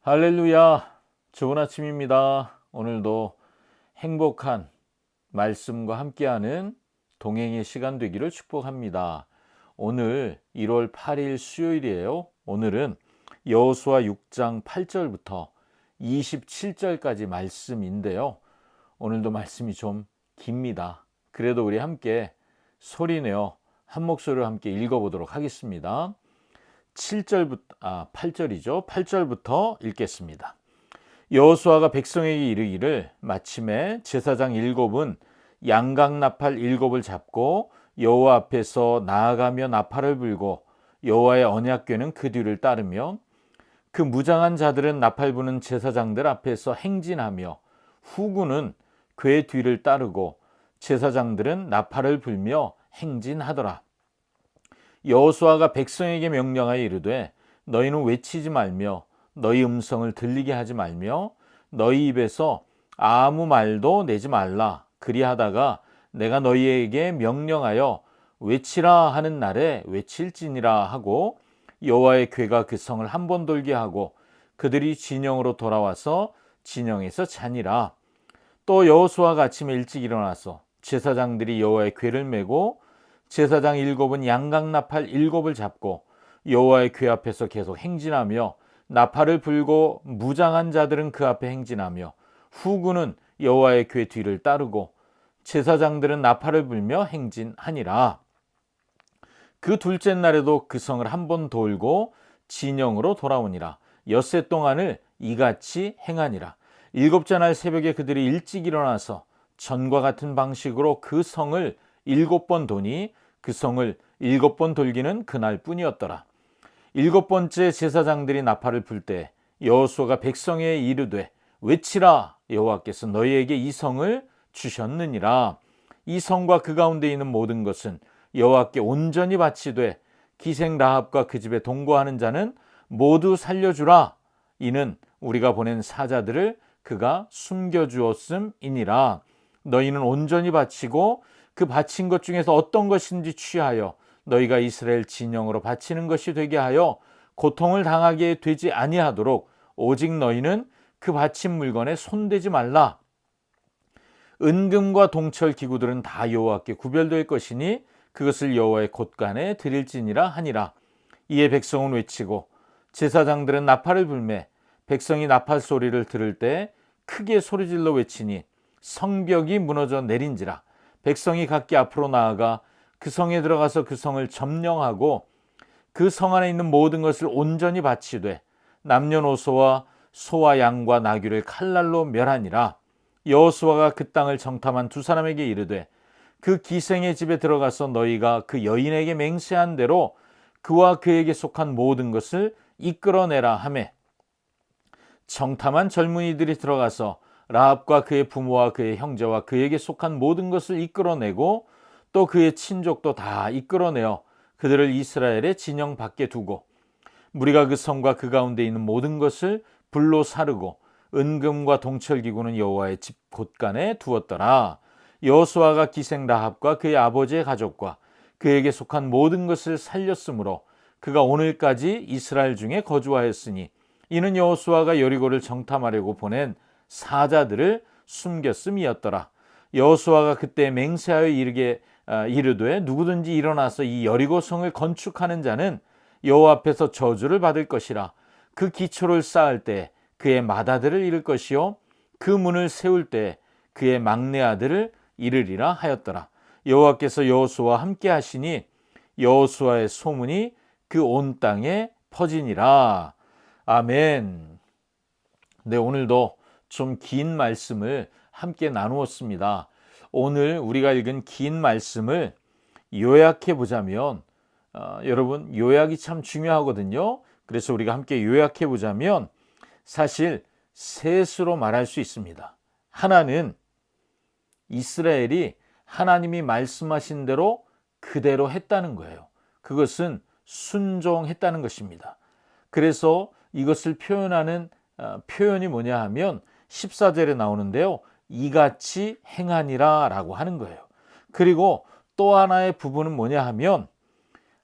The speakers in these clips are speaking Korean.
할렐루야. 좋은 아침입니다. 오늘도 행복한 말씀과 함께하는 동행의 시간 되기를 축복합니다. 오늘 1월 8일 수요일이에요. 오늘은 여호수아 6장 8절부터 27절까지 말씀인데요. 오늘도 말씀이 좀 깁니다. 그래도 우리 함께 소리내어 한 목소리로 함께 읽어보도록 하겠습니다. 8절이죠. 8절부터 읽겠습니다. 여호수아가 백성에게 이르기를 마침에 제사장 일곱은 양각 나팔 일곱을 잡고 여호와 앞에서 나아가며 나팔을 불고 여호와의 언약궤는 그 뒤를 따르며 그 무장한 자들은 나팔 부는 제사장들 앞에서 행진하며 후군은 궤 뒤를 따르고 제사장들은 나팔을 불며 행진하더라. 여호수아가 백성에게 명령하여 이르되 너희는 외치지 말며 너희 음성을 들리게 하지 말며 너희 입에서 아무 말도 내지 말라. 그리하다가 내가 너희에게 명령하여 외치라 하는 날에 외칠지니라 하고 여호와의 궤가 그 성을 한 번 돌게 하고 그들이 진영으로 돌아와서 진영에서 자니라. 또 여호수아가 아침에 일찍 일어나서 제사장들이 여호와의 궤를 메고 제사장 일곱은 양각 나팔 일곱을 잡고 여호와의 궤 앞에서 계속 행진하며 나팔을 불고 무장한 자들은 그 앞에 행진하며 후군은 여호와의 궤 뒤를 따르고 제사장들은 나팔을 불며 행진하니라. 그 둘째 날에도 그 성을 한 번 돌고 진영으로 돌아오니라. 엿새 동안을 이같이 행하니라. 일곱째 날 새벽에 그들이 일찍 일어나서 전과 같은 방식으로 그 성을 7번 도니 그 성을 7번 돌기는 그날뿐이었더라. 7번째 제사장들이 나팔을 불 때 여호수아가 백성에 이르되 외치라. 여호와께서 너희에게 이 성을 주셨느니라. 이 성과 그 가운데 있는 모든 것은 여호와께 온전히 바치되 기생 라합과 그 집에 동거하는 자는 모두 살려주라. 이는 우리가 보낸 사자들을 그가 숨겨주었음이니라. 너희는 온전히 바치고 그 바친 것 중에서 어떤 것인지 취하여 너희가 이스라엘 진영으로 바치는 것이 되게 하여 고통을 당하게 되지 아니하도록 오직 너희는 그 바친 물건에 손대지 말라. 은금과 동철 기구들은 다 여호와께 구별될 것이니 그것을 여호와의 곳간에 드릴지니라 하니라. 이에 백성은 외치고 제사장들은 나팔을 불매 백성이 나팔 소리를 들을 때 크게 소리질러 외치니 성벽이 무너져 내린지라. 백성이 각기 앞으로 나아가 그 성에 들어가서 그 성을 점령하고 그 성 안에 있는 모든 것을 온전히 바치되 남녀노소와 소와 양과 나귀를 칼날로 멸하니라. 여호수아가 그 땅을 정탐한 두 사람에게 이르되 그 기생의 집에 들어가서 너희가 그 여인에게 맹세한 대로 그와 그에게 속한 모든 것을 이끌어내라 하매 정탐한 젊은이들이 들어가서 라합과 그의 부모와 그의 형제와 그에게 속한 모든 것을 이끌어내고 또 그의 친족도 다 이끌어내어 그들을 이스라엘의 진영 밖에 두고 무리가 그 성과 그 가운데 있는 모든 것을 불로 사르고 은금과 동철기구는 여호와의 집 곳간에 두었더라. 여호수아가 기생 라합과 그의 아버지의 가족과 그에게 속한 모든 것을 살렸으므로 그가 오늘까지 이스라엘 중에 거주하였으니 이는 여호수아가 여리고를 정탐하려고 보낸 사자들을 숨겼음이었더라. 여호수아가 그때 맹세하여 이르되 누구든지 일어나서 이 여리고 성을 건축하는 자는 여호와 앞에서 저주를 받을 것이라. 그 기초를 쌓을 때 그의 맏아들을 잃을 것이요 그 문을 세울 때 그의 막내 아들을 잃으리라 하였더라. 여호와께서 여호수아와 함께 하시니 여호수아의 소문이 그 온 땅에 퍼지니라. 아멘. 네, 오늘도 좀 긴 말씀을 함께 나누었습니다. 오늘 우리가 읽은 긴 말씀을 요약해 보자면 여러분 요약이 참 중요하거든요. 그래서 우리가 함께 요약해 보자면 사실 셋으로 말할 수 있습니다. 하나는 이스라엘이 하나님이 말씀하신 대로 그대로 했다는 거예요. 그것은 순종했다는 것입니다. 그래서 이것을 표현하는 표현이 뭐냐 하면 14절에 나오는데요. 이같이 행하니라 라고 하는 거예요. 그리고 또 하나의 부분은 뭐냐 하면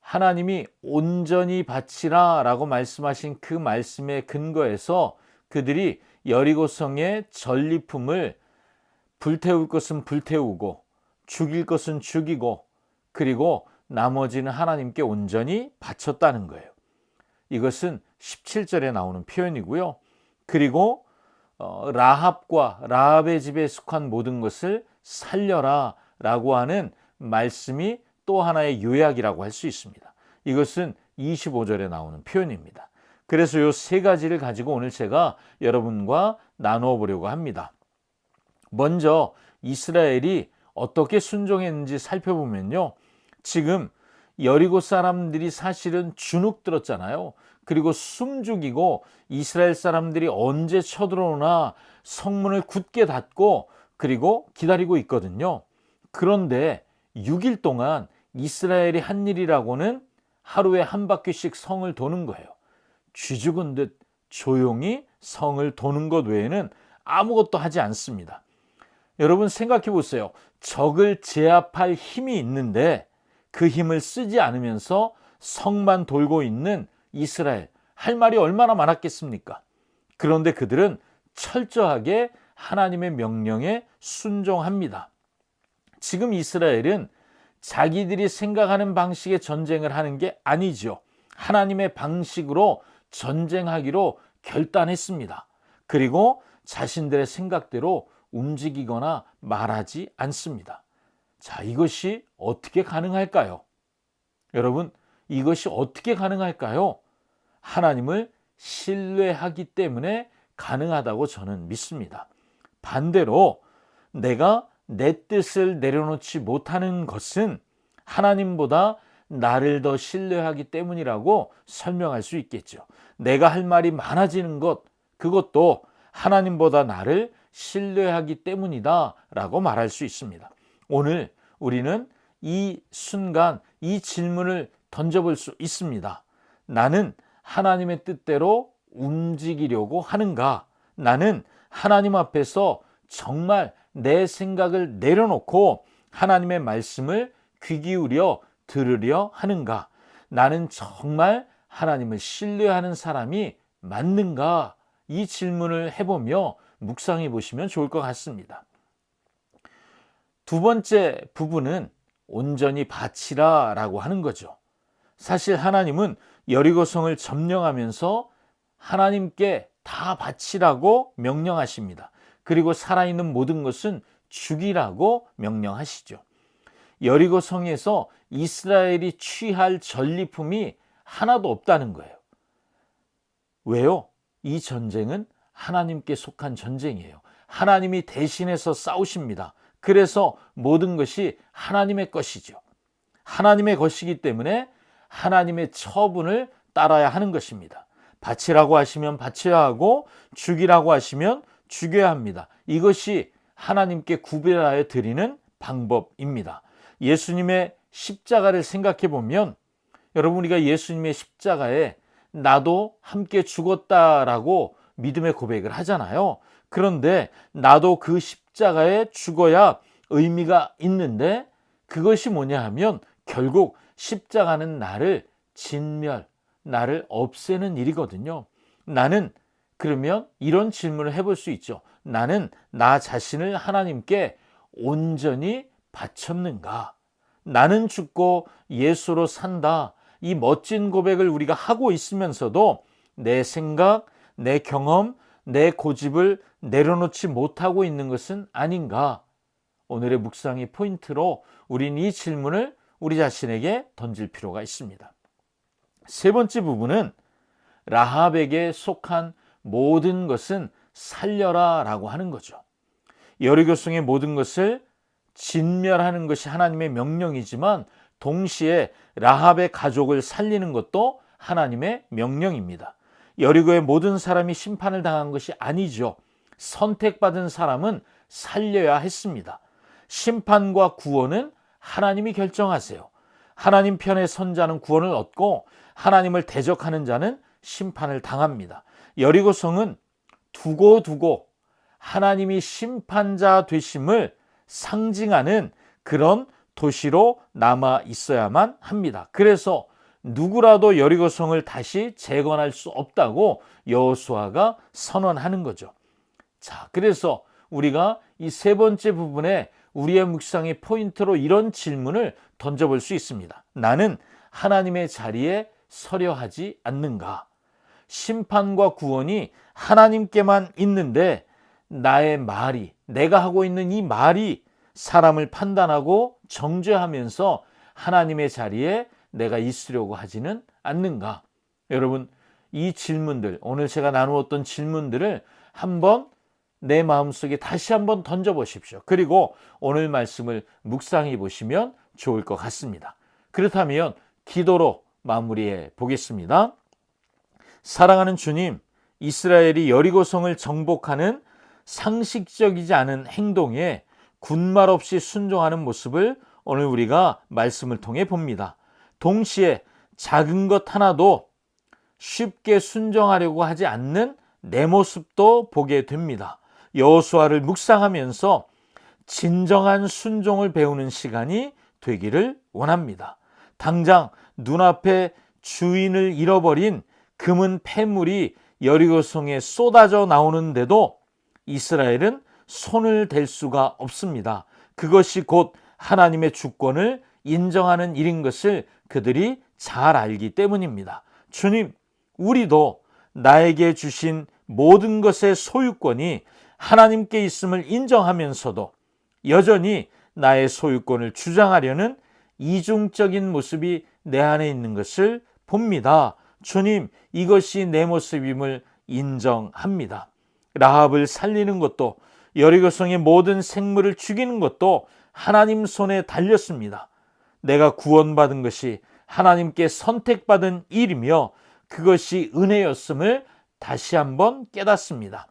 하나님이 온전히 바치라 라고 말씀하신 그 말씀에 근거해서 그들이 여리고성의 전리품을 불태울 것은 불태우고 죽일 것은 죽이고 그리고 나머지는 하나님께 온전히 바쳤다는 거예요. 이것은 17절에 나오는 표현이고요. 그리고 라합의 집에 속한 모든 것을 살려라 라고 하는 말씀이 또 하나의 요약이라고 할 수 있습니다. 이것은 25절에 나오는 표현입니다. 그래서 이 세 가지를 가지고 오늘 제가 여러분과 나누어 보려고 합니다. 먼저 이스라엘이 어떻게 순종했는지 살펴보면요. 지금 여리고 사람들이 사실은 주눅 들었잖아요. 그리고 숨죽이고 이스라엘 사람들이 언제 쳐들어오나 성문을 굳게 닫고 그리고 기다리고 있거든요. 그런데 6일 동안 이스라엘이 한 일이라고는 하루에 한 바퀴씩 성을 도는 거예요. 쥐죽은 듯 조용히 성을 도는 것 외에는 아무것도 하지 않습니다. 여러분 생각해 보세요. 적을 제압할 힘이 있는데 그 힘을 쓰지 않으면서 성만 돌고 있는 이스라엘, 할 말이 얼마나 많았겠습니까? 그런데 그들은 철저하게 하나님의 명령에 순종합니다. 지금 이스라엘은 자기들이 생각하는 방식의 전쟁을 하는 게 아니죠. 하나님의 방식으로 전쟁하기로 결단했습니다. 그리고 자신들의 생각대로 움직이거나 말하지 않습니다. 자, 이것이 어떻게 가능할까요? 여러분, 이것이 어떻게 가능할까요? 하나님을 신뢰하기 때문에 가능하다고 저는 믿습니다. 반대로 내가 내 뜻을 내려놓지 못하는 것은 하나님보다 나를 더 신뢰하기 때문이라고 설명할 수 있겠죠. 내가 할 말이 많아지는 것, 그것도 하나님보다 나를 신뢰하기 때문이다 라고 말할 수 있습니다. 오늘 우리는 이 순간 이 질문을 던져볼 수 있습니다. 나는 하나님의 뜻대로 움직이려고 하는가? 나는 하나님 앞에서 정말 내 생각을 내려놓고 하나님의 말씀을 귀 기울여 들으려 하는가? 나는 정말 하나님을 신뢰하는 사람이 맞는가? 이 질문을 해보며 묵상해 보시면 좋을 것 같습니다. 두 번째 부분은 온전히 바치라 라고 하는 거죠. 사실 하나님은 여리고성을 점령하면서 하나님께 다 바치라고 명령하십니다. 그리고 살아있는 모든 것은 죽이라고 명령하시죠. 여리고성에서 이스라엘이 취할 전리품이 하나도 없다는 거예요. 왜요? 이 전쟁은 하나님께 속한 전쟁이에요. 하나님이 대신해서 싸우십니다. 그래서 모든 것이 하나님의 것이죠. 하나님의 것이기 때문에 하나님의 처분을 따라야 하는 것입니다. 바치라고 하시면 바쳐야 하고 죽이라고 하시면 죽여야 합니다. 이것이 하나님께 구별하여 드리는 방법입니다. 예수님의 십자가를 생각해 보면 여러분, 우리가 예수님의 십자가에 나도 함께 죽었다라고 믿음의 고백을 하잖아요. 그런데 나도 그 십자가에 죽어야 의미가 있는데 그것이 뭐냐 하면 결국 십자가는 나를 진멸, 나를 없애는 일이거든요. 나는 그러면 이런 질문을 해볼 수 있죠. 나는 나 자신을 하나님께 온전히 바쳤는가? 나는 죽고 예수로 산다. 이 멋진 고백을 우리가 하고 있으면서도 내 생각, 내 경험, 내 고집을 내려놓지 못하고 있는 것은 아닌가? 오늘의 묵상의 포인트로 우린 이 질문을 우리 자신에게 던질 필요가 있습니다. 세 번째 부분은 라합에게 속한 모든 것은 살려라 라고 하는 거죠. 여리고성의 모든 것을 진멸하는 것이 하나님의 명령이지만 동시에 라합의 가족을 살리는 것도 하나님의 명령입니다. 여리고의 모든 사람이 심판을 당한 것이 아니죠. 선택받은 사람은 살려야 했습니다. 심판과 구원은 하나님이 결정하세요. 하나님 편에 선 자는 구원을 얻고 하나님을 대적하는 자는 심판을 당합니다. 여리고성은 두고 하나님이 심판자 되심을 상징하는 그런 도시로 남아 있어야만 합니다. 그래서 누구라도 여리고성을 다시 재건할 수 없다고 여호수아가 선언하는 거죠. 자, 그래서 우리가 이 세 번째 부분에 우리의 묵상의 포인트로 이런 질문을 던져볼 수 있습니다. 나는 하나님의 자리에 서려 하지 않는가? 심판과 구원이 하나님께만 있는데 나의 말이, 내가 하고 있는 이 말이 사람을 판단하고 정죄하면서 하나님의 자리에 내가 있으려고 하지는 않는가? 여러분, 이 질문들, 오늘 제가 나누었던 질문들을 한번 내 마음속에 다시 한번 던져보십시오. 그리고 오늘 말씀을 묵상해 보시면 좋을 것 같습니다. 그렇다면 기도로 마무리해 보겠습니다. 사랑하는 주님, 이스라엘이 여리고성을 정복하는 상식적이지 않은 행동에 군말 없이 순종하는 모습을 오늘 우리가 말씀을 통해 봅니다. 동시에 작은 것 하나도 쉽게 순종하려고 하지 않는 내 모습도 보게 됩니다. 여호수아를 묵상하면서 진정한 순종을 배우는 시간이 되기를 원합니다. 당장 눈앞에 주인을 잃어버린 금은 폐물이 여리고성에 쏟아져 나오는데도 이스라엘은 손을 댈 수가 없습니다. 그것이 곧 하나님의 주권을 인정하는 일인 것을 그들이 잘 알기 때문입니다. 주님, 우리도 나에게 주신 모든 것의 소유권이 하나님께 있음을 인정하면서도 여전히 나의 소유권을 주장하려는 이중적인 모습이 내 안에 있는 것을 봅니다. 주님, 이것이 내 모습임을 인정합니다. 라합을 살리는 것도, 여리고성의 모든 생물을 죽이는 것도 하나님 손에 달렸습니다. 내가 구원받은 것이 하나님께 선택받은 일이며 그것이 은혜였음을 다시 한번 깨닫습니다.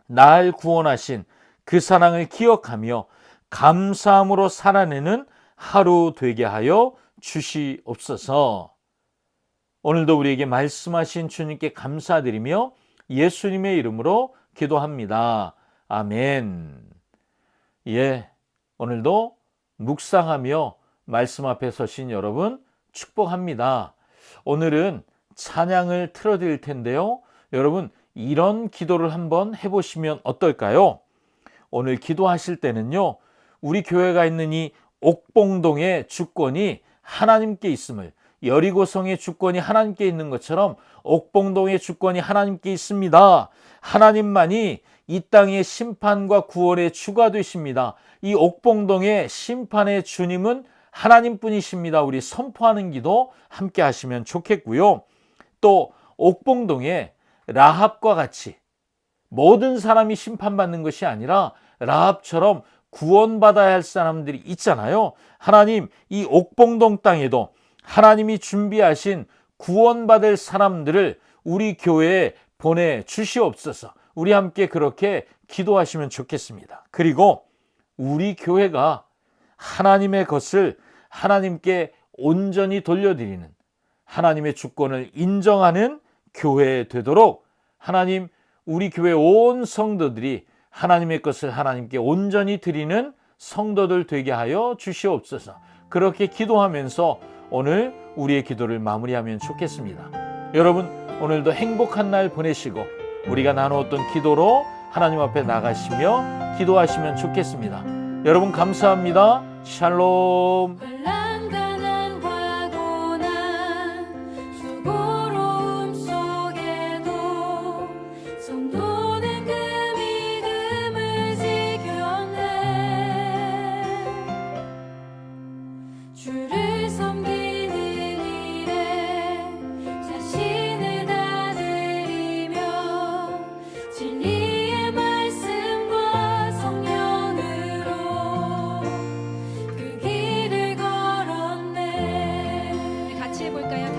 날 구원하신 그 사랑을 기억하며 감사함으로 살아내는 하루 되게 하여 주시옵소서. 오늘도 우리에게 말씀하신 주님께 감사드리며 예수님의 이름으로 기도합니다. 아멘. 예, 오늘도 묵상하며 말씀 앞에 서신 여러분 축복합니다. 오늘은 찬양을 틀어드릴 텐데요. 여러분, 이런 기도를 한번 해보시면 어떨까요? 오늘 기도하실 때는요, 우리 교회가 있는 이 옥봉동의 주권이 하나님께 있음을, 여리고성의 주권이 하나님께 있는 것처럼 옥봉동의 주권이 하나님께 있습니다. 하나님만이 이 땅의 심판과 구원의 주가 되십니다. 이 옥봉동의 심판의 주님은 하나님뿐이십니다. 우리 선포하는 기도 함께 하시면 좋겠고요. 또 옥봉동에 라합과 같이 모든 사람이 심판받는 것이 아니라 라합처럼 구원받아야 할 사람들이 있잖아요. 하나님, 이 옥봉동 땅에도 하나님이 준비하신 구원받을 사람들을 우리 교회에 보내주시옵소서. 우리 함께 그렇게 기도하시면 좋겠습니다. 그리고 우리 교회가 하나님의 것을 하나님께 온전히 돌려드리는, 하나님의 주권을 인정하는 교회 되도록 하나님, 우리 교회 온 성도들이 하나님의 것을 하나님께 온전히 드리는 성도들 되게 하여 주시옵소서. 그렇게 기도하면서 오늘 우리의 기도를 마무리하면 좋겠습니다. 여러분, 오늘도 행복한 날 보내시고 우리가 나누었던 기도로 하나님 앞에 나가시며 기도하시면 좋겠습니다. 여러분, 감사합니다. 샬롬. 같이 해볼까요?